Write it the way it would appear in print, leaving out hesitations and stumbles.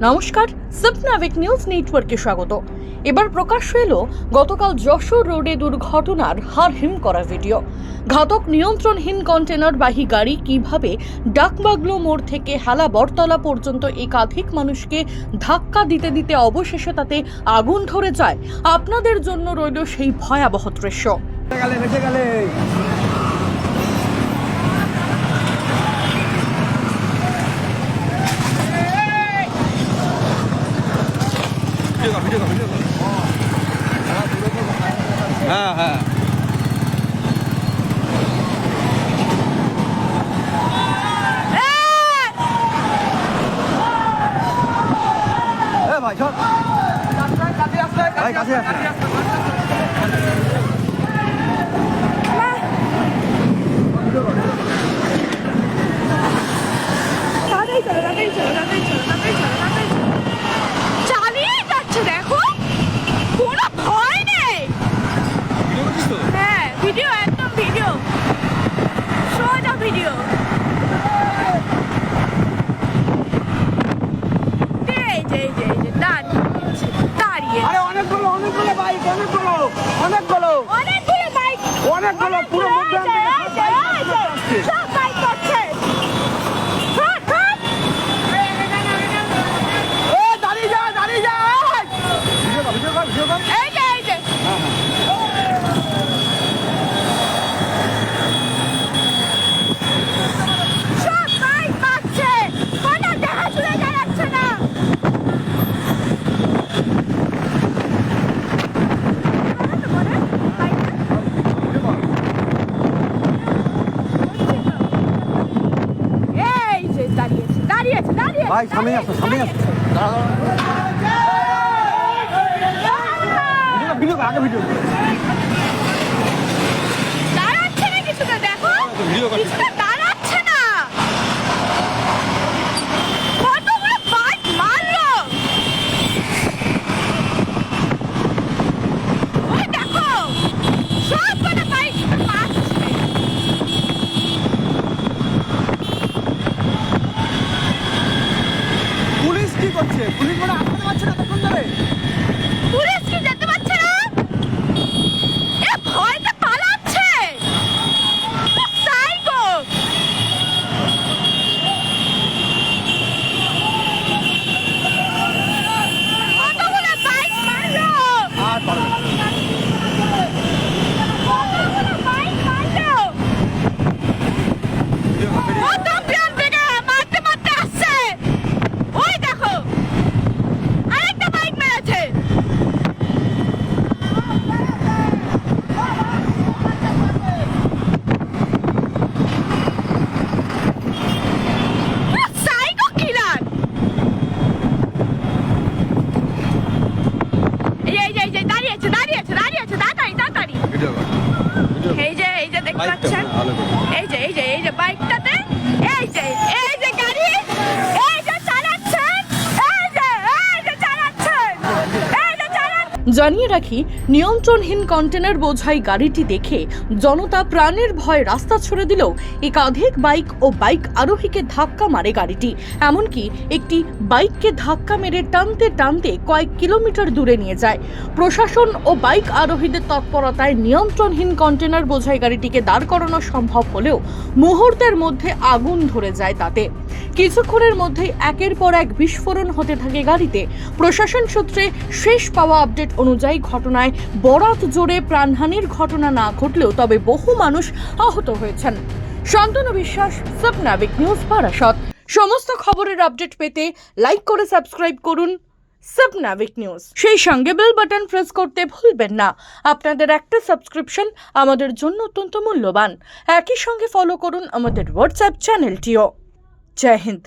নমস্কার, স্বপ্নাবিক নিউজ নেটওয়ার্কে স্বাগত। এবার প্রকাশ্য এলো গতকাল যশোর রোডে দুর্ঘটনার হাড়হিম করা ভিডিও। ঘাতক নিয়ন্ত্রণহীন কন্টেনারবাহী গাড়ি কিভাবে ডাকবাগলো মোড় থেকে হালা বরতলা পর্যন্ত একাধিক মানুষকে ধাক্কা দিতে দিতে অবশেষে তাতে আগুন ধরে যায়, আপনাদের জন্য রইল সেই ভয়াবহ দৃশ্য। হ্যাঁ হ্যাঁ ভাই চল ভাই কাছে আসলে চালিয়ে যাচ্ছে, দেখো কোনো ভয় নেই। হ্যাঁ, ভিডিও, একদম ভিডিও, সোজা ভিডিও। এই যে দাঁড়িয়ে আরে অনেকগুলো বাইক অনেকগুলো বাইক, পুরো মধ্যে সব বাইক করছে। দাঁড়িয়ে যা এই যে সব বাইক করছে, কোনো দেখাশোনা যাচ্ছে না। এই যে দাঁড়িয়েছে ভাই সামনে আসো আগে ভিডিও দাঁড়াচ্ছে না, কিছুটা দেখো, কিছুটা দাঁড়াচ্ছে না। কতগুলো বাইক মারলো, ওই দেখো সবকটা বাইক মারছে। পুলিশ কি করছে? পুলিশ মানে আটকাতে পারছে না তখন ধরে। পুলিশ কি যেতে পারছে না? এ ভয়তে পালাচ্ছে। সাইকো। কতগুলো বাইক মারলো। আর পারবে না। কতগুলো বাইক মারলো। কত প্রাণ থেকে মারতে আসছে। ওই দেখো আরেকটা বাইক মেরেছে। সাইকো কিলার। এই যে দাঁড়িয়েছে তাড়াতাড়ি। ভিডিও কর এই যে দেখতে পাচ্ছেন, এই যে বাইকটাতে এই যে গাড়ি, এই যে চালাচ্ছেন, জানিয়ে রাখি, নিয়ন্ত্রণহীন কন্টেনার বোঝাই গাড়িটি দেখে জনতা প্রাণের ভয়ে রাস্তা ছেড়ে দিলেও একাধিক বাইক ও বাইক আরোহীকে ধাক্কা মারে গাড়িটি। এমনকি একটি বাইককে ধাক্কা মেরে টানতে টানতে কয়েক কিলোমিটার দূরে নিয়ে যায়। প্রশাসন ও বাইক আরোহীদের তৎপরতায় নিয়ন্ত্রণহীন কন্টেনার বোঝাই গাড়িটিকে দাঁড় করানো সম্ভব হলেও মুহূর্তের মধ্যে আগুন ধরে যায় তাতে। কিছুক্ষণের মধ্যেই একের পর এক বিস্ফোরণ হতে থাকে গাড়িতে। প্রশাসন সূত্রে শেষ পাওয়া আপডেট অনুযায়ী ঘটনায় বরাত জোরে প্রাণহানির ঘটনা না ঘটলেও তবে বহু মানুষ আহত হয়েছেন। শান্তনু বিশ্বাস, স্বপ্নাবিক নিউজ, বারাসত। সমস্ত খবরের আপডেট পেতে লাইক করে সাবস্ক্রাইব করুন স্বপ্নাবিক নিউজ। সেই সঙ্গে বেল বাটন প্রেস করতে ভুলবেন না। আপনাদের একটা সাবস্ক্রিপশন আমাদের জন্য অত্যন্ত মূল্যবান। একই সঙ্গে ফলো করুন আমাদের হোয়াটসঅ্যাপ চ্যানেলটিও। জয় হিন্দ।